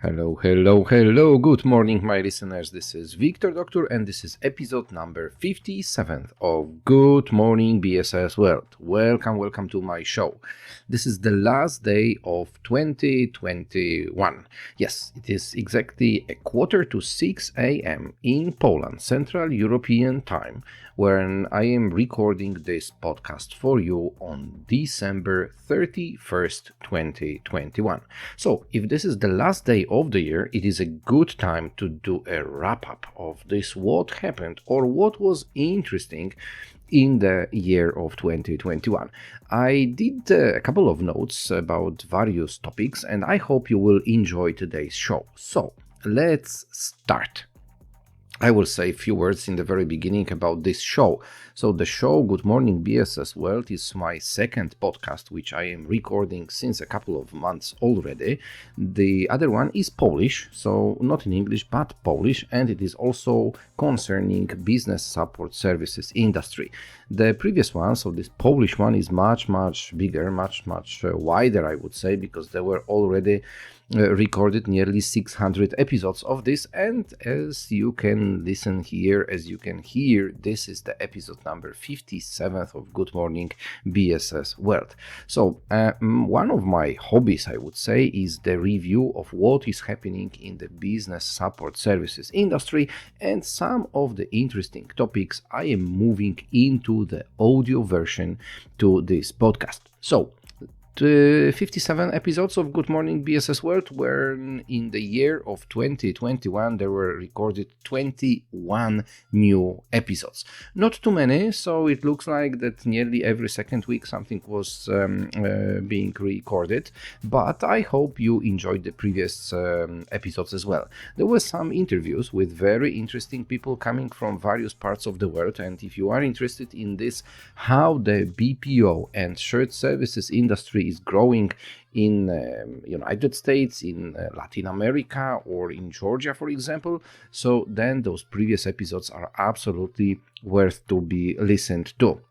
Hello. Good morning, my listeners. This is Wiktor, Doktor, and this is episode number 57 of Good Morning BSS World. Welcome to my show. This is the last day of 2021. Yes, it is exactly 5:45 a.m. in Poland, Central European Time, when I am recording this podcast for you on December 31st, 2021. So, if this is the last day of the year, it is a good time to do a wrap-up of this what happened or what was interesting in the year of 2021. I did a couple of notes about various topics and I hope you will enjoy today's show. So, let's start. I will say a few words in the very beginning about this show. So the show Good Morning BSS World is my second podcast, which I am recording since a couple of months already. The other one is Polish, so not in English, but Polish, and it is also concerning business support services industry. The previous one, so this Polish one, is much bigger, much wider, I would say, because there were already recorded nearly 600 episodes of this, and as you can hear, this is the episode number 57 of Good Morning BSS World. So one of my hobbies, I would say, is the review of what is happening in the business support services industry, and some of the interesting topics I am moving into the audio version to this podcast. So 57 episodes of Good Morning BSS World, where in the year of 2021 there were recorded 21 new episodes. Not too many, so it looks like that nearly every second week something was being recorded, but I hope you enjoyed the previous episodes as well. There were some interviews with very interesting people coming from various parts of the world, and if you are interested in this, how the BPO and shared services industry is growing in United States, in Latin America, or in Georgia, for example, so then those previous episodes are absolutely worth to be listened to.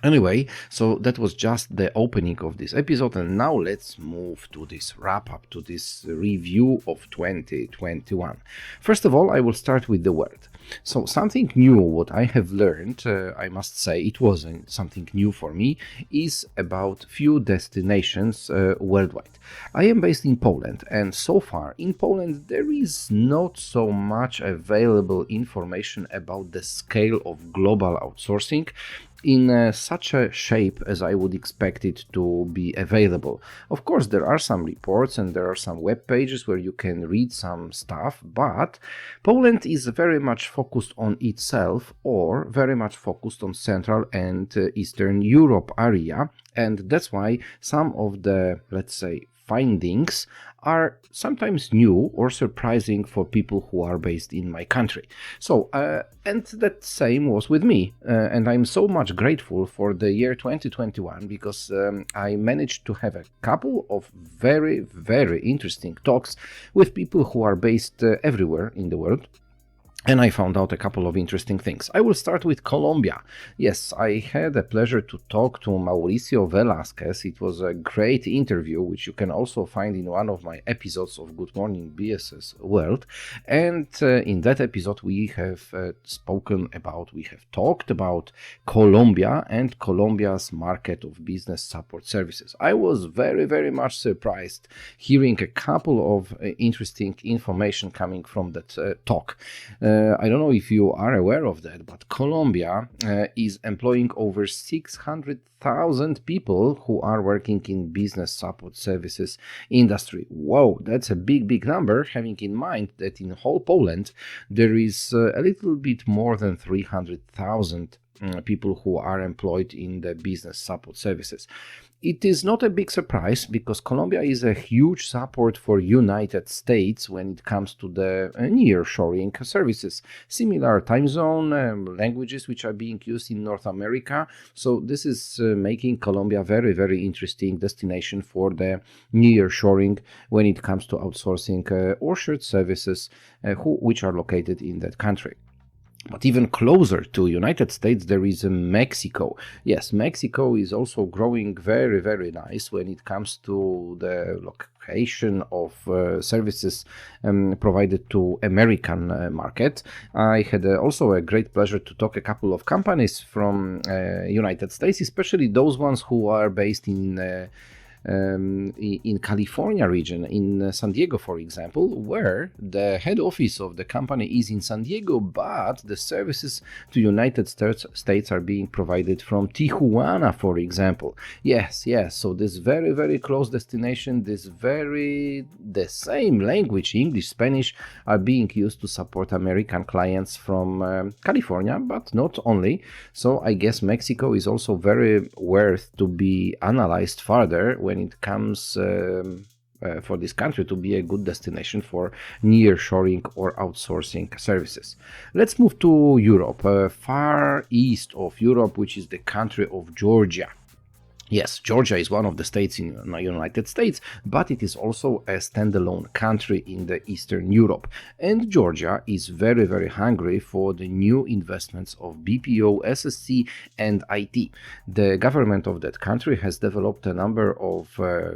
Anyway, so that was just the opening of this episode, and now let's move to this wrap-up, to this review of 2021. First of all, I will start with the word. So something new, what I have learned, I must say it wasn't something new for me, is about few destinations worldwide. I am based in Poland, and so far in Poland there is not so much available information about the scale of global outsourcing in such a shape as I would expect it to be available. Of course, there are some reports and there are some web pages where you can read some stuff, but Poland is very much focused on itself, or very much focused on Central and Eastern Europe area, and that's why some of the, let's say, findings are sometimes new or surprising for people who are based in my country. So, and that same was with me. And I'm so much grateful for the year 2021 because I managed to have a couple of very interesting talks with people who are based everywhere in the world. And I found out a couple of interesting things. I will start with Colombia. Yes, I had the pleasure to talk to Mauricio Velasquez. It was a great interview, which you can also find in one of my episodes of Good Morning BSS World. And in that episode, we have talked about Colombia and Colombia's market of business support services. I was very much surprised hearing a couple of interesting information coming from that talk. I don't know if you are aware of that, but Colombia is employing over 600,000 people who are working in business support services industry. Whoa, that's a big number, having in mind that in whole Poland there is a little bit more than 300,000 people who are employed in the business support services. It is not a big surprise because Colombia is a huge support for United States when it comes to the nearshoring services. Similar time zone, languages which are being used in North America. So this is making Colombia very interesting destination for the nearshoring when it comes to outsourcing or shared services which are located in that country. But even closer to United States, there is Mexico. Yes, Mexico is also growing very, very nice when it comes to the location of services provided to American market. I had also a great pleasure to talk a couple of companies from United States, especially those ones who are based in California region, in San Diego, for example, where the head office of the company is in San Diego, but the services to United States are being provided from Tijuana, for example. Yes, so this very, very close destination, the same language, English, Spanish, are being used to support American clients from California, but not only. So I guess Mexico is also very worth to be analyzed further when it comes for this country to be a good destination for nearshoring or outsourcing services. Let's move to Europe, far east of Europe, which is the country of Georgia. Yes, Georgia is one of the states in the United States, but it is also a standalone country in the Eastern Europe. And Georgia is very, very hungry for the new investments of BPO, SSC, and IT. The government of that country has developed a number of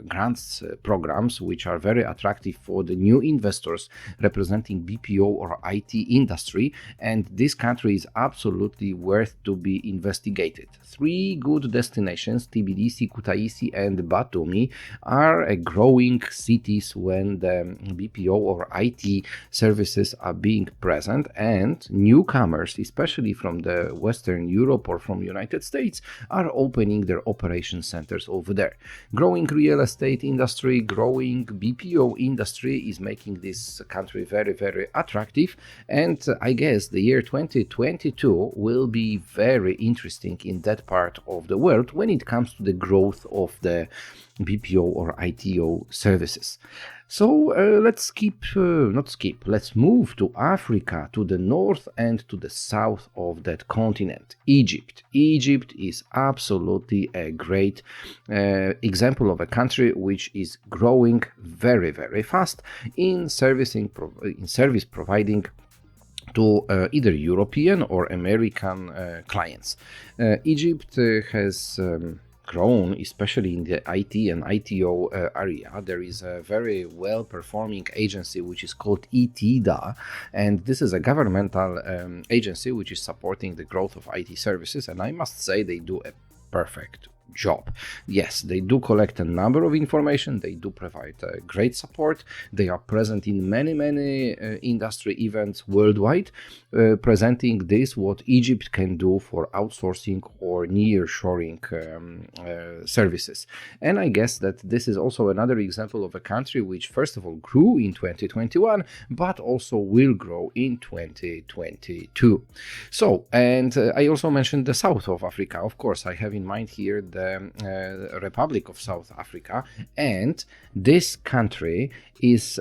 grants programs which are very attractive for the new investors representing BPO or IT industry, and this country is absolutely worth to be investigated. 3 good destinations, TBD, Kutaisi and Batumi, are growing cities when the BPO or IT services are being present, and newcomers, especially from the Western Europe or from United States, are opening their operation centers over there. Growing real estate industry, growing BPO industry is making this country very, very attractive, and I guess the year 2022 will be very interesting in that part of the world when it comes to the growth of the BPO or ITO services. So let's move to Africa, to the north and to the south of that continent, Egypt. Egypt is absolutely a great example of a country which is growing very, very fast in service providing to either European or American clients. Egypt has grown, especially in the IT and ITO area. There is a very well-performing agency which is called ETIDA, and this is a governmental agency which is supporting the growth of IT services, and I must say they do a perfect job. Yes, they do collect a number of information, they do provide great support, they are present in many industry events worldwide, presenting this what Egypt can do for outsourcing or nearshoring services. And I guess that this is also another example of a country which first of all grew in 2021 but also will grow in 2022. So, and I also mentioned the south of Africa. Of course, I have in mind here the Republic of South Africa, and this country is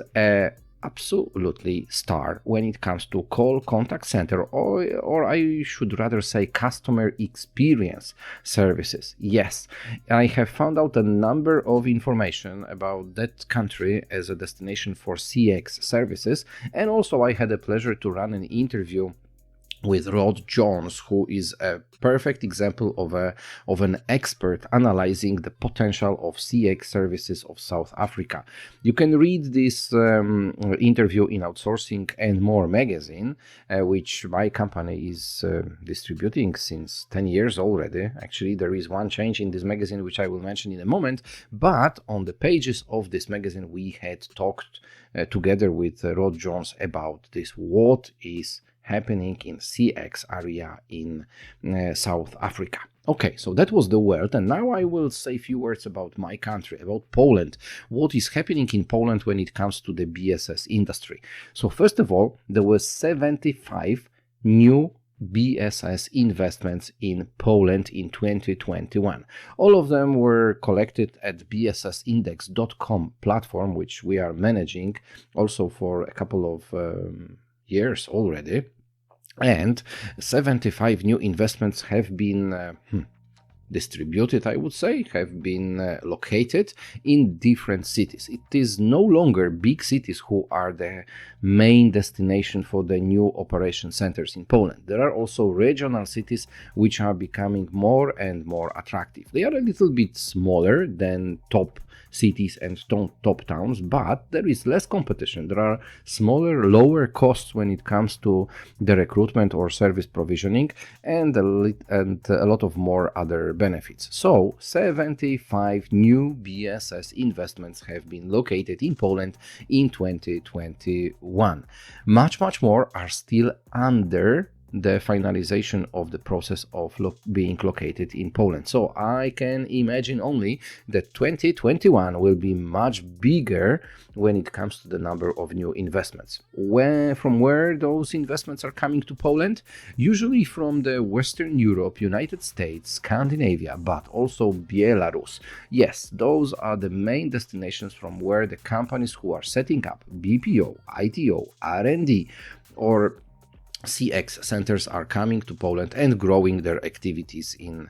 absolutely star when it comes to call contact center, or I should rather say customer experience services. Yes, I have found out a number of information about that country as a destination for CX services, and also I had the pleasure to run an interview with Rod Jones, who is a perfect example of an expert analyzing the potential of CX services of South Africa. You can read this interview in Outsourcing and More magazine, which my company is distributing since 10 years already. Actually, there is one change in this magazine, which I will mention in a moment, but on the pages of this magazine, we had talked together with Rod Jones about this, what is happening in CX area in South Africa. Okay, so that was the world, and now I will say a few words about my country, about Poland. What is happening in Poland when it comes to the BSS industry? So first of all, there were 75 new BSS investments in Poland in 2021. All of them were collected at bssindex.com platform, which we are managing also for a couple of years already, and 75 new investments have been distributed, I would say, have been located in different cities. It is no longer big cities who are the main destination for the new operation centers in Poland. There are also regional cities which are becoming more and more attractive. They are a little bit smaller than top cities and top towns, but there is less competition. There are smaller, lower costs when it comes to the recruitment or service provisioning, and a lot of more other benefits. So 75 new BSS investments have been located in Poland in 2021. Much more are still under the finalization of the process of being located in Poland. So I can imagine only that 2021 will be much bigger when it comes to the number of new investments. From where those investments are coming to Poland? Usually from the Western Europe, United States, Scandinavia, but also Belarus. Yes, those are the main destinations from where the companies who are setting up BPO, ITO, R&D, or CX centers are coming to Poland and growing their activities in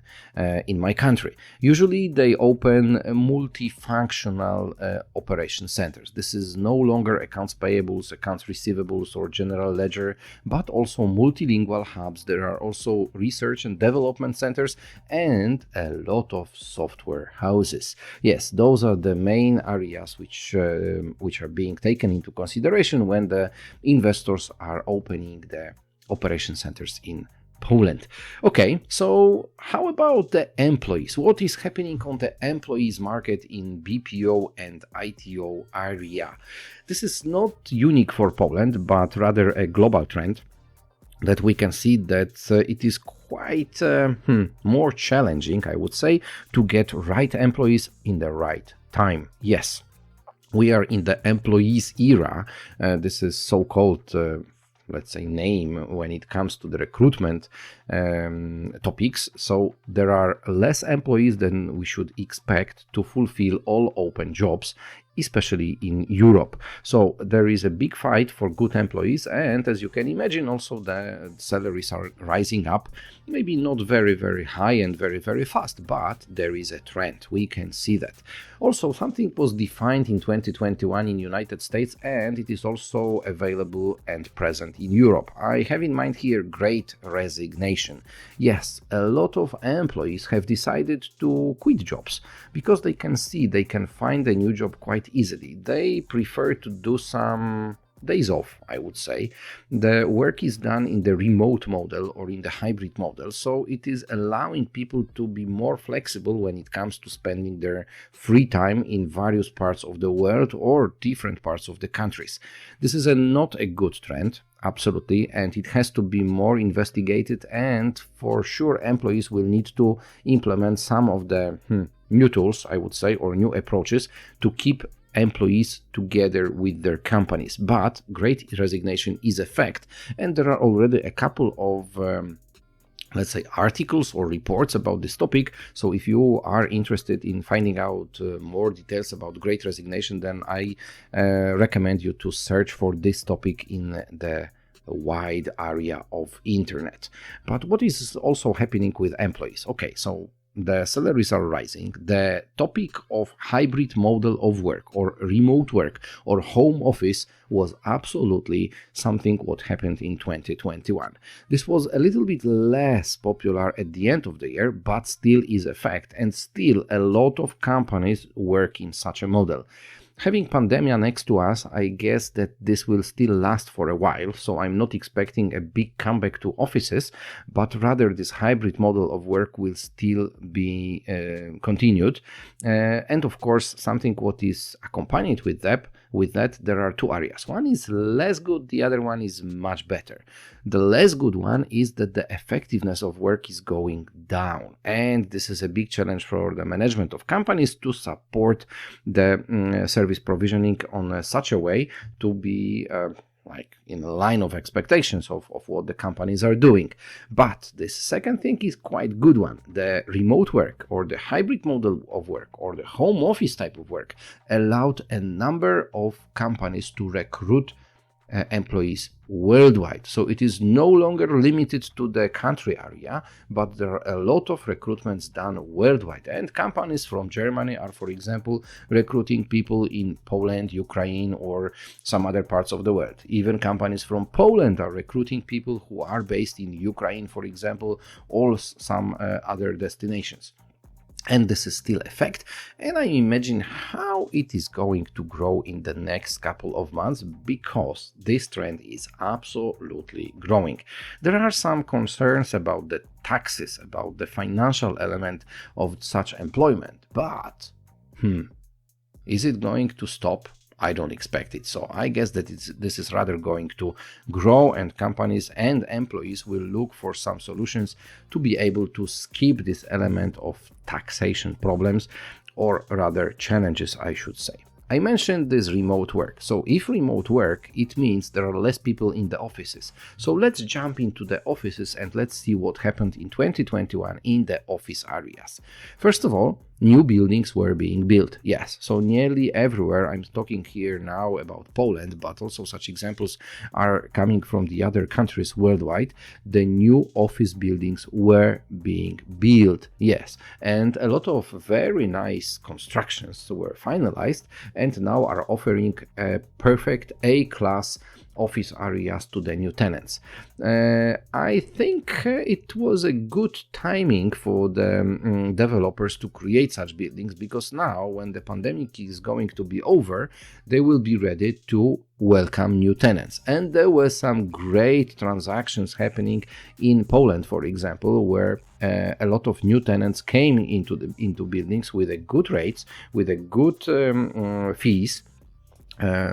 my country. Usually they open multifunctional operation centers. This is no longer accounts payables, accounts receivables, or general ledger, but also multilingual hubs. There are also research and development centers and a lot of software houses. Yes, those are the main areas which are being taken into consideration when the investors are opening the operation centers in Poland. Okay, so how about the employees? What is happening on the employees market in BPO and ITO area? This is not unique for Poland, but rather a global trend that we can see that it is quite more challenging, I would say, to get right employees in the right time. Yes, we are in the employees era. This is so-called let's say name when it comes to the recruitment topics. So there are less employees than we should expect to fulfill all open jobs, especially in Europe. So there is a big fight for good employees, and as you can imagine, also the salaries are rising up, maybe not very high and very fast, but there is a trend. We can see that. Also, something was defined in 2021 in United States, and it is also available and present in Europe. I have in mind here Great Resignation. Yes, a lot of employees have decided to quit jobs because they can see they can find a new job quite easily. They prefer to do some days off, I would say. The work is done in the remote model or in the hybrid model, so it is allowing people to be more flexible when it comes to spending their free time in various parts of the world or different parts of the countries. This is not a good trend, absolutely, and it has to be more investigated, and for sure employees will need to implement some of the new tools, I would say, or new approaches to keep employees together with their companies. But Great Resignation is a fact, and there are already a couple of let's say articles or reports about this topic. So if you are interested in finding out more details about Great Resignation, then I recommend you to search for this topic in the wide area of internet. But what is also happening with employees? Okay, so the salaries are rising. The topic of hybrid model of work or remote work or home office was absolutely something what happened in 2021. This was a little bit less popular at the end of the year, but still is a fact, and still a lot of companies work in such a model. Having pandemia next to us, I guess that this will still last for a while, so I'm not expecting a big comeback to offices, but rather this hybrid model of work will still be continued. And of course, something what is accompanied with that, there are two areas. One is less good, the other one is much better. The less good one is that the effectiveness of work is going down, and this is a big challenge for the management of companies to support the service provisioning on such a way to be like in line of expectations of what the companies are doing. But this second thing is quite good one. The remote work or the hybrid model of work or the home office type of work allowed a number of companies to recruit employees worldwide. So it is no longer limited to the country area, but there are a lot of recruitments done worldwide. And companies from Germany are, for example, recruiting people in Poland, Ukraine, or some other parts of the world. Even companies from Poland are recruiting people who are based in Ukraine, for example, or some other destinations. And this is still a fact, and I imagine how it is going to grow in the next couple of months, because this trend is absolutely growing. There are some concerns about the taxes, about the financial element of such employment, but is it going to stop? I don't expect it. So I guess that this is rather going to grow, and companies and employees will look for some solutions to be able to skip this element of taxation problems, or rather challenges, I should say. I mentioned this remote work. So if remote work, it means there are less people in the offices. So let's jump into the offices and let's see what happened in 2021 in the office areas. First of all, new buildings were being built. Yes, so nearly everywhere. I'm talking here now about Poland, but also such examples are coming from the other countries worldwide. The new office buildings were being built. Yes, and a lot of very nice constructions were finalized and now are offering a perfect A-class office areas to the new tenants. I think it was a good timing for the developers to create such buildings, because now when the pandemic is going to be over, they will be ready to welcome new tenants. And there were some great transactions happening in Poland, for example, where a lot of new tenants came into buildings with a good rates, with a good fees,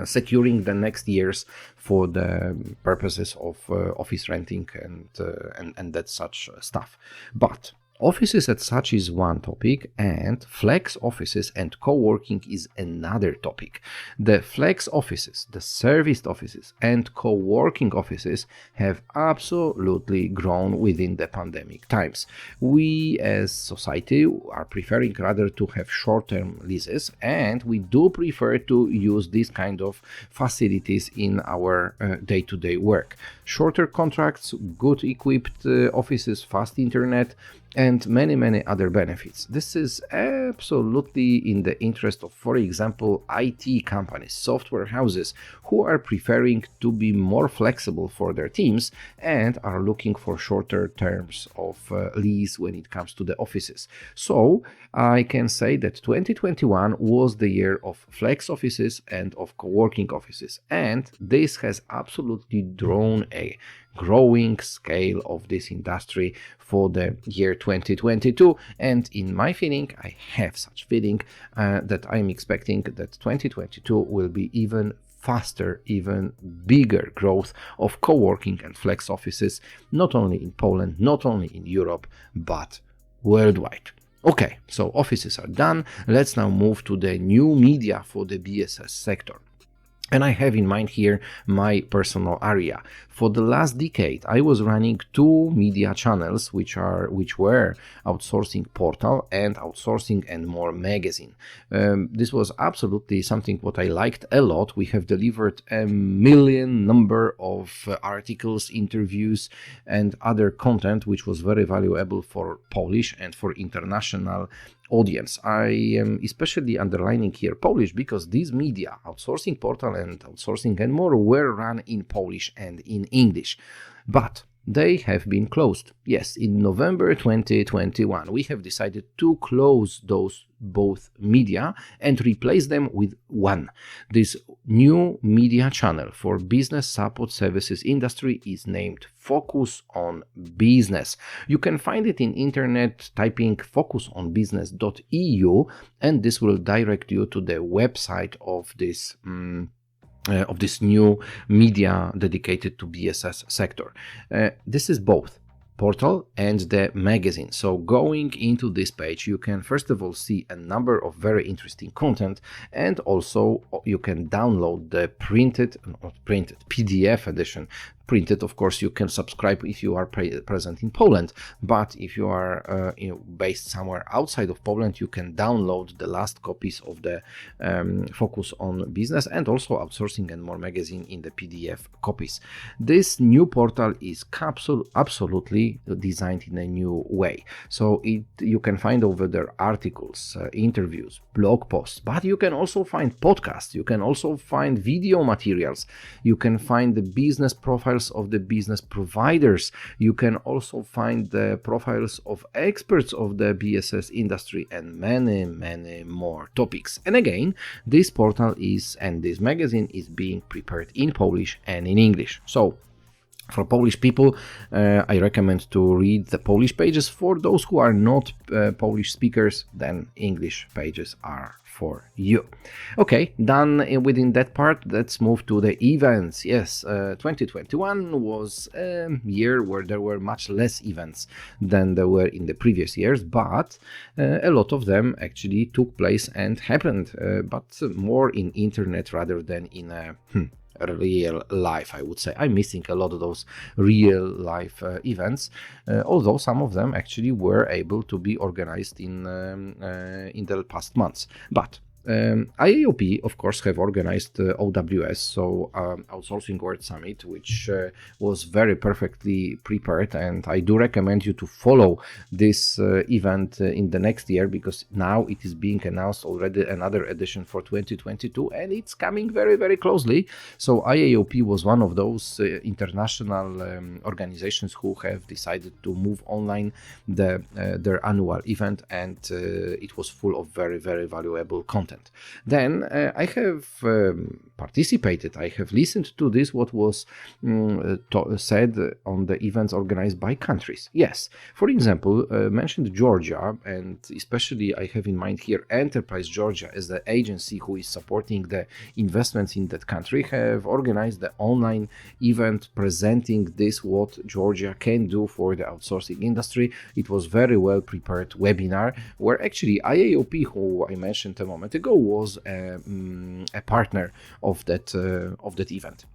securing the next years for the purposes of office renting and that such stuff. But offices as such is one topic, and flex offices and co-working is another topic. The flex offices, the serviced offices, and co-working offices have absolutely grown within the pandemic times. We as society are preferring rather to have short-term leases, and we do prefer to use these kind of facilities in our day-to-day work. Shorter contracts, good equipped offices, fast internet, and many other benefits. This is absolutely in the interest of, for example, IT companies, software houses, who are preferring to be more flexible for their teams and are looking for shorter terms of lease when it comes to the offices. So I can say that 2021 was the year of flex offices and of co-working offices, and this has absolutely drawn a growing scale of this industry for the year 2022. And in my feeling, I have such feeling that I'm expecting that 2022 will be even faster, even bigger growth of co-working and flex offices, not only in Poland, not only in Europe, but worldwide. Okay, so offices are done. Let's now move to the new media for the BSS sector. And I have in mind here my personal area. For the last decade, I was running two media channels, which were Outsourcing Portal and Outsourcing and More magazine. This was absolutely something what I liked a lot. We have delivered a million number of articles, interviews, and other content, which was very valuable for Polish and for international audience. I am especially underlining here Polish because these media, Outsourcing Portal and Outsourcing and More, were run in Polish and in English. But they have been closed. Yes, in November 2021, we have decided to close those both media and replace them with one. This new media channel for business support services industry is named Focus on Business. You can find it in internet typing focusonbusiness.eu, and this will direct you to the website of this new media dedicated to BSS sector. This is both portal and the magazine. So going into this page, you can first of all see a number of very interesting content, and also you can download the PDF edition printed. Of course, you can subscribe if you are present in Poland, but if you are based somewhere outside of Poland, you can download the last copies of the Focus on Business and also Outsourcing and More magazine in the PDF copies. This new portal is absolutely designed in a new way. So you can find over there articles, interviews, blog posts, but you can also find podcasts, you can also find video materials, you can find the business profiles of the business providers, you can also find the profiles of experts of the BSS industry, and many more topics. And again, this portal and this magazine is being prepared in Polish and in English. So for Polish people, I recommend to read the Polish pages. For those who are not Polish speakers, then English pages are for you. Okay, done within that part. Let's move to the events. Yes, 2021 was a year where there were much less events than there were in the previous years, but a lot of them actually took place and happened, but more in internet rather than in a real life, I would say. I'm missing a lot of those real life events, although some of them actually were able to be organized in the past months. But IAOP, of course, have organized OWS, so Outsourcing World Summit, which was very perfectly prepared, and I do recommend you to follow this event in the next year, because now it is being announced already another edition for 2022, and it's coming very, very closely. So IAOP was one of those international organizations who have decided to move online their annual event, and it was full of very, very valuable content. Then I have participated, I have listened to this, what was said on the events organized by countries. Yes, for example, mentioned Georgia, and especially I have in mind here Enterprise Georgia as the agency who is supporting the investments in that country, have organized the online event presenting this, what Georgia can do for the outsourcing industry. It was very well prepared webinar where actually IAOP, who I mentioned a moment ago, was a partner of that event.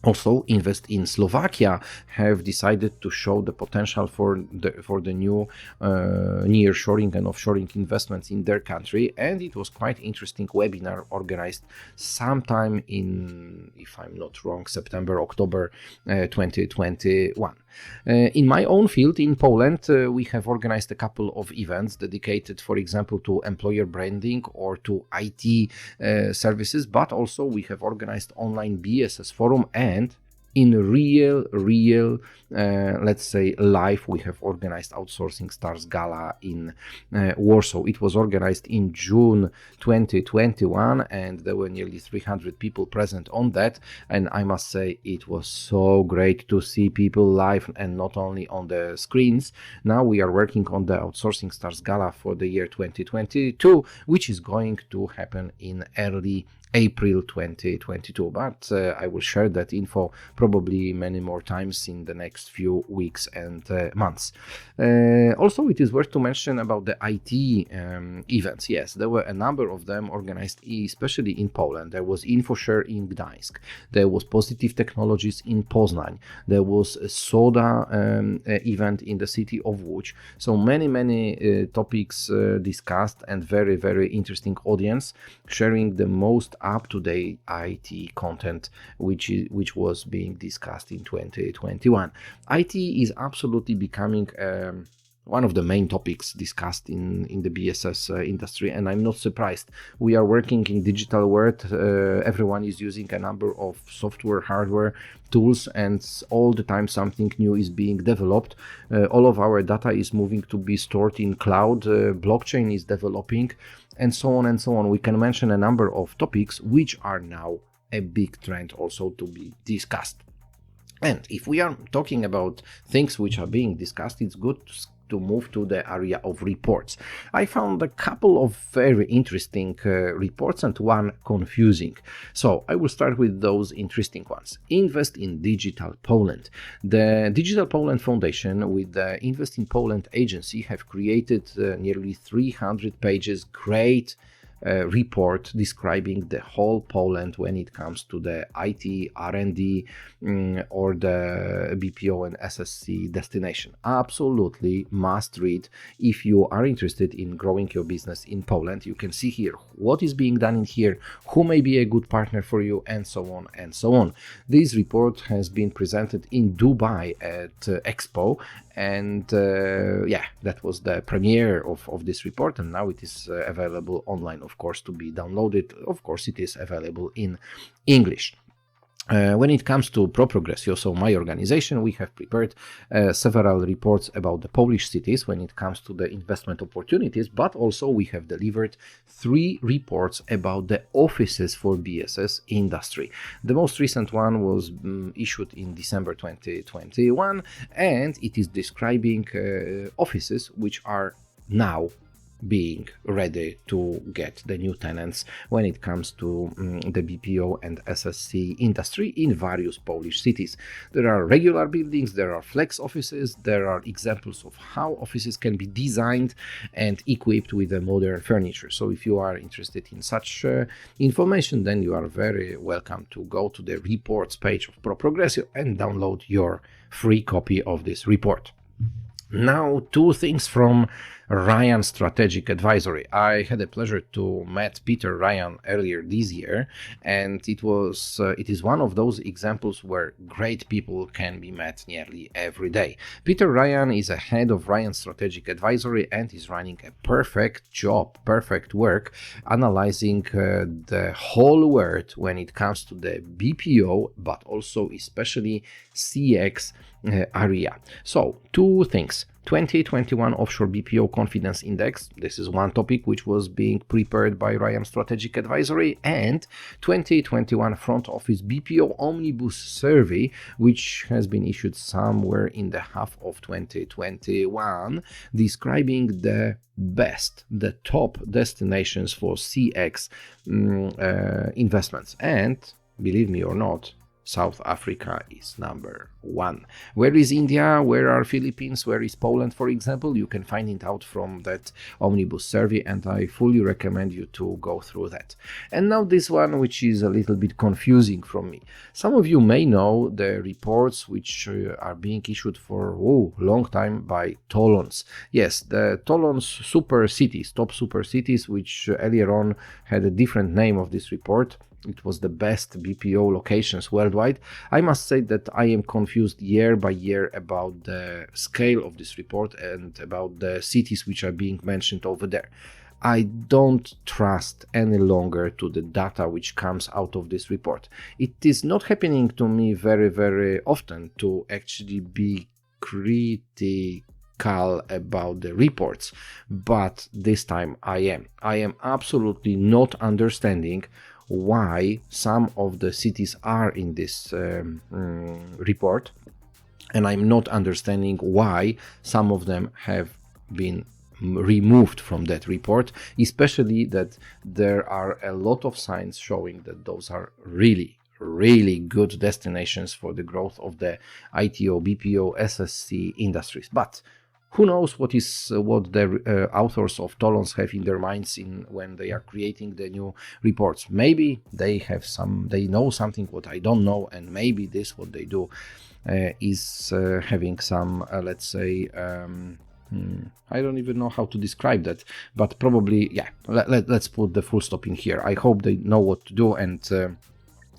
Also, Invest in Slovakia have decided to show the potential for the new nearshoring and offshoring investments in their country, and it was quite interesting webinar organized sometime in, if I'm not wrong, September, October 2021. In my own field in Poland, we have organized a couple of events dedicated, for example, to employer branding or to IT services, but also we have organized online BSS forum, and in real, let's say, live, we have organized Outsourcing Stars Gala in Warsaw. It was organized in June 2021, and there were nearly 300 people present on that. And I must say, it was so great to see people live and not only on the screens. Now we are working on the Outsourcing Stars Gala for the year 2022, which is going to happen in early April 2022, but I will share that info probably many more times in the next few weeks and months. Also, it is worth to mention about the IT events. Yes, there were a number of them organized, especially in Poland. There was InfoShare in Gdańsk, there was Positive Technologies in Poznań, there was a SODA event in the city of Łódź. So many topics discussed, and very, very interesting audience sharing the most up-to-date IT content which was being discussed in 2021. IT is absolutely becoming one of the main topics discussed in the BSS industry, and I'm not surprised. We are working in digital world. Everyone is using a number of software, hardware, tools, and all the time something new is being developed. All of our data is moving to be stored in cloud. Blockchain is developing, and so on and so on. We can mention a number of topics which are now a big trend also to be discussed. And if we are talking about things which are being discussed, it's good to move to the area of reports. I found a couple of very interesting reports and one confusing. So I will start with those interesting ones. Invest in Digital Poland. The Digital Poland Foundation with the Invest in Poland agency have created nearly 300 pages great report describing the whole Poland when it comes to the IT, R&D, or the BPO and SSC destination. Absolutely must read if you are interested in growing your business in Poland. You can see here what is being done in here, who may be a good partner for you, and so on and so on. This report has been presented in Dubai at Expo, and that was the premiere of this report, and now it is available online, of course, to be downloaded. Of course, it is available in English. When it comes to ProProgressio, so my organization, we have prepared several reports about the Polish cities when it comes to the investment opportunities, but also we have delivered 3 reports about the offices for BSS industry. The most recent one was issued in December 2021, and it is describing offices which are now being ready to get the new tenants when it comes to the BPO and SSC industry in various Polish cities. There are regular buildings, there are flex offices, there are examples of how offices can be designed and equipped with the modern furniture. So if you are interested in such information, then you are very welcome to go to the reports page of ProProgressio and download your free copy of this report. Now, 2 things from Ryan Strategic Advisory. I had a pleasure to meet Peter Ryan earlier this year, and it is one of those examples where great people can be met nearly every day. Peter Ryan is a head of Ryan Strategic Advisory and is running a perfect job, perfect work, analyzing the whole world when it comes to the BPO, but also especially CX area. So 2 things. 2021 Offshore BPO Confidence Index. This is one topic which was being prepared by Ryan Strategic Advisory, and 2021 Front Office BPO Omnibus Survey, which has been issued somewhere in the half of 2021, describing the best, the top destinations for CX investments. And believe me or not, South Africa is number 1. Where is India? Where are Philippines? Where is Poland, for example? You can find it out from that Omnibus survey, and I fully recommend you to go through that. And now this one, which is a little bit confusing from me. Some of you may know the reports which are being issued for a long time by Tolons. Yes, the Tolons super cities, top super cities, which earlier on had a different name of this report. It was the best BPO locations worldwide. I must say that I am confused year by year about the scale of this report and about the cities which are being mentioned over there. I don't trust any longer to the data which comes out of this report. It is not happening to me very, very often to actually be critical about the reports, but this time I am. I am absolutely not understanding why some of the cities are in this report, and I'm not understanding why some of them have been removed from that report, especially that there are a lot of signs showing that those are really good destinations for the growth of the ITO, BPO, SSC industries. But who knows what the authors of Tolons have in their minds when they are creating the new reports. Maybe they know something what I don't know, and maybe this what they do is having some, let's say, I don't even know how to describe that, but probably, yeah, let's put the full stop in here. I hope they know what to do, and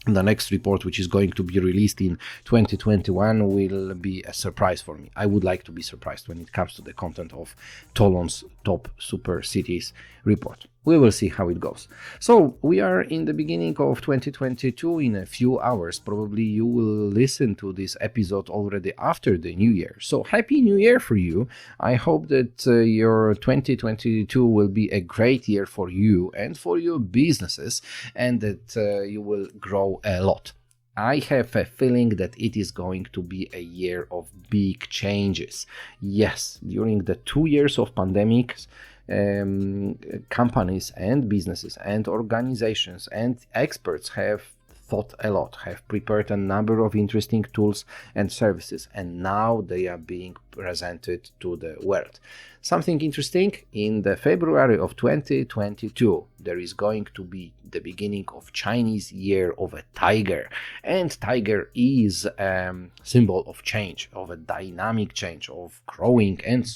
the next report, which is going to be released in 2021, will be a surprise for me. I would like to be surprised when it comes to the content of Tolon's Top Super Cities report. We will see how it goes. So we are in the beginning of 2022. In a few hours, probably you will listen to this episode already after the New Year. So Happy New Year for you. I hope that your 2022 will be a great year for you and for your businesses, and that you will grow a lot. I have a feeling that it is going to be a year of big changes. Yes, during the 2 years of pandemics, companies and businesses and organizations and experts have thought a lot, have prepared a number of interesting tools and services, and now they are being presented to the world. Something interesting, in the February of 2022, there is going to be the beginning of Chinese Year of a Tiger. And tiger is a symbol of change, of a dynamic change, of growing and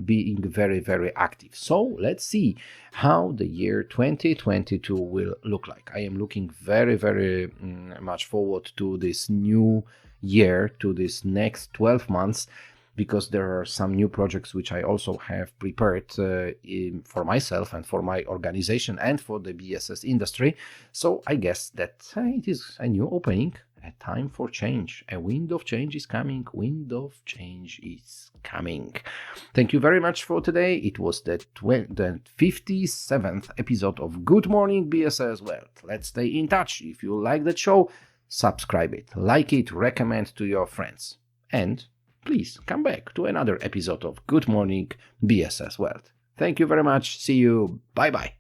being very, very active. So let's see how the year 2022 will look like. I am looking very, very much forward to this new year, to this next 12 months, because there are some new projects which I also have prepared for myself and for my organization and for the BSS industry. So I guess that it is a new opening, a time for change. A wind of change is coming. Wind of change is coming. Thank you very much for today. It was the 57th episode of Good Morning BSS World. Let's stay in touch. If you like the show, subscribe it, like it, recommend to your friends. And please come back to another episode of Good Morning BSS World. Thank you very much. See you. Bye-bye.